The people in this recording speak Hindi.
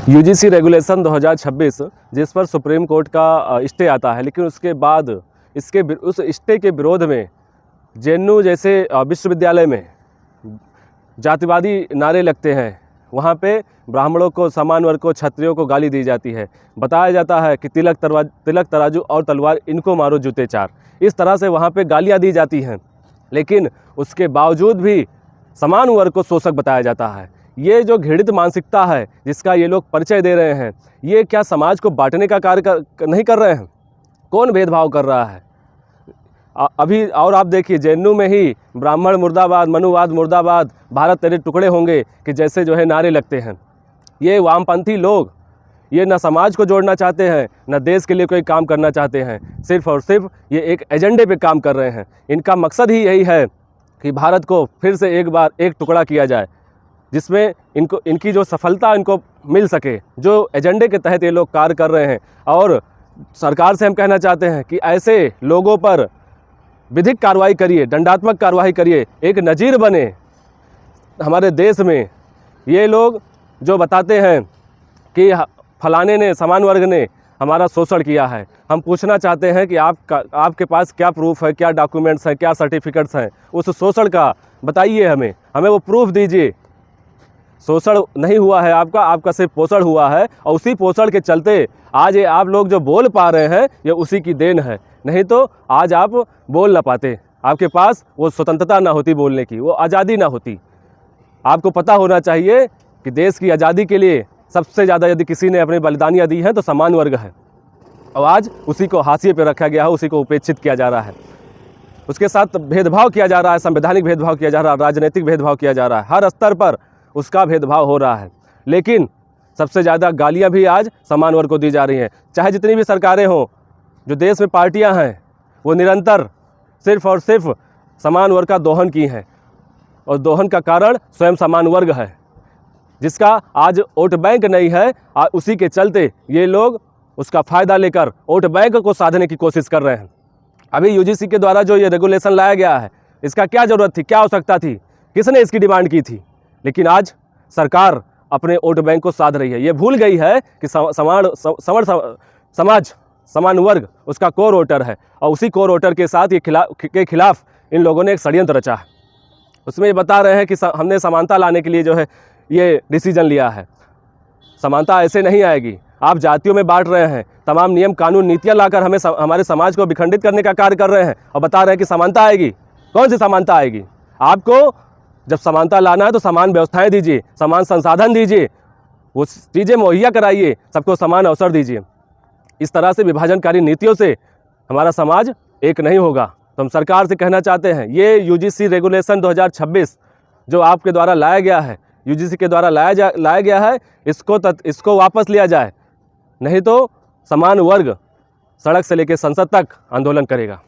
यूजीसी रेगुलेशन 2026 जिस पर सुप्रीम कोर्ट का स्टे आता है, लेकिन उसके बाद उस स्टे के विरोध में जेएनयू जैसे विश्वविद्यालय में जातिवादी नारे लगते हैं। वहाँ पे ब्राह्मणों को, समान वर्ग को, क्षत्रियों को गाली दी जाती है। बताया जाता है कि तिलक तराजू और तलवार इनको मारो जूते चार। इस तरह से वहाँ पे गालियाँ दी जाती हैं, लेकिन उसके बावजूद भी समान वर्ग को शोषक बताया जाता है। ये जो घृणित मानसिकता है जिसका ये लोग परिचय दे रहे हैं, ये क्या समाज को बांटने का कार्य नहीं कर रहे हैं? कौन भेदभाव कर रहा है अभी? और आप देखिए, जेएनयू में ही ब्राह्मण मुर्दाबाद, मनुवाद मुर्दाबाद, भारत तेरे टुकड़े होंगे कि जैसे जो है नारे लगते हैं। ये वामपंथी लोग ये न समाज को जोड़ना चाहते हैं, न देश के लिए कोई काम करना चाहते हैं। सिर्फ और सिर्फ ये एक एजेंडे पे काम कर रहे हैं। इनका मकसद ही यही है कि भारत को फिर से एक बार एक टुकड़ा किया जाए, जिसमें इनकी जो सफलता इनको मिल सके। जो एजेंडे के तहत ये लोग कार्य कर रहे हैं। और सरकार से हम कहना चाहते हैं कि ऐसे लोगों पर विधिक कार्रवाई करिए, दंडात्मक कार्रवाई करिए, एक नज़ीर बने हमारे देश में। ये लोग जो बताते हैं कि फलाने ने, समान वर्ग ने हमारा शोषण किया है, हम पूछना चाहते हैं कि आपके पास क्या प्रूफ है, क्या डॉक्यूमेंट्स हैं, क्या सर्टिफिकेट्स हैं उस शोषण का? बताइए हमें वो प्रूफ दीजिए। शोषण नहीं हुआ है आपका सिर्फ पोषण हुआ है, और उसी पोषण के चलते आज ये आप लोग जो बोल पा रहे हैं ये उसी की देन है। नहीं तो आज आप बोल ना पाते, आपके पास वो स्वतंत्रता ना होती बोलने की, वो आज़ादी ना होती। आपको पता होना चाहिए कि देश की आज़ादी के लिए सबसे ज़्यादा यदि किसी ने अपनी बलिदानियाँ दी हैं तो समान वर्ग है, और आज उसी को हाशिए पे रखा गया है, उसी को उपेक्षित किया जा रहा है। उसके साथ भेदभाव किया जा रहा है, संवैधानिक भेदभाव किया जा रहा है, राजनीतिक भेदभाव किया जा रहा है, हर स्तर पर उसका भेदभाव हो रहा है। लेकिन सबसे ज़्यादा गालियाँ भी आज समान वर्ग को दी जा रही हैं। चाहे जितनी भी सरकारें हों, जो देश में पार्टियां हैं, वो निरंतर सिर्फ और सिर्फ समान वर्ग का दोहन की हैं, और दोहन का कारण स्वयं समान वर्ग है, जिसका आज वोट बैंक नहीं है। उसी के चलते ये लोग उसका फ़ायदा लेकर वोट बैंक को साधने की कोशिश कर रहे हैं। अभी यूजीसी के द्वारा जो ये रेगुलेशन लाया गया है, इसका क्या ज़रूरत थी, क्या आवश्यकता थी, किसने इसकी डिमांड की थी? लेकिन आज सरकार अपने वोट बैंक को साध रही है। ये भूल गई है कि समाज, समान वर्ग उसका कोर वोटर है, और उसी कोर वोटर के साथ के खिलाफ इन लोगों ने एक षड्यंत्र रचा है। उसमें ये बता रहे हैं कि हमने समानता लाने के लिए जो है ये डिसीजन लिया है। समानता ऐसे नहीं आएगी। आप जातियों में बांट रहे हैं, तमाम नियम कानून नीतियाँ लाकर हमारे समाज को विखंडित करने का कार्य कर रहे हैं, और बता रहे हैं कि समानता आएगी। कौन सी समानता आएगी? आपको जब समानता लाना है तो समान व्यवस्थाएं दीजिए, समान संसाधन दीजिए, वो चीज़ें मुहैया कराइए, सबको समान अवसर दीजिए। इस तरह से विभाजनकारी नीतियों से हमारा समाज एक नहीं होगा। तो हम सरकार से कहना चाहते हैं, ये यूजीसी रेगुलेशन 2026 जो आपके द्वारा लाया गया है, यूजीसी के द्वारा लाया गया है, इसको वापस लिया जाए, नहीं तो समान वर्ग सड़क से लेकर संसद तक आंदोलन करेगा।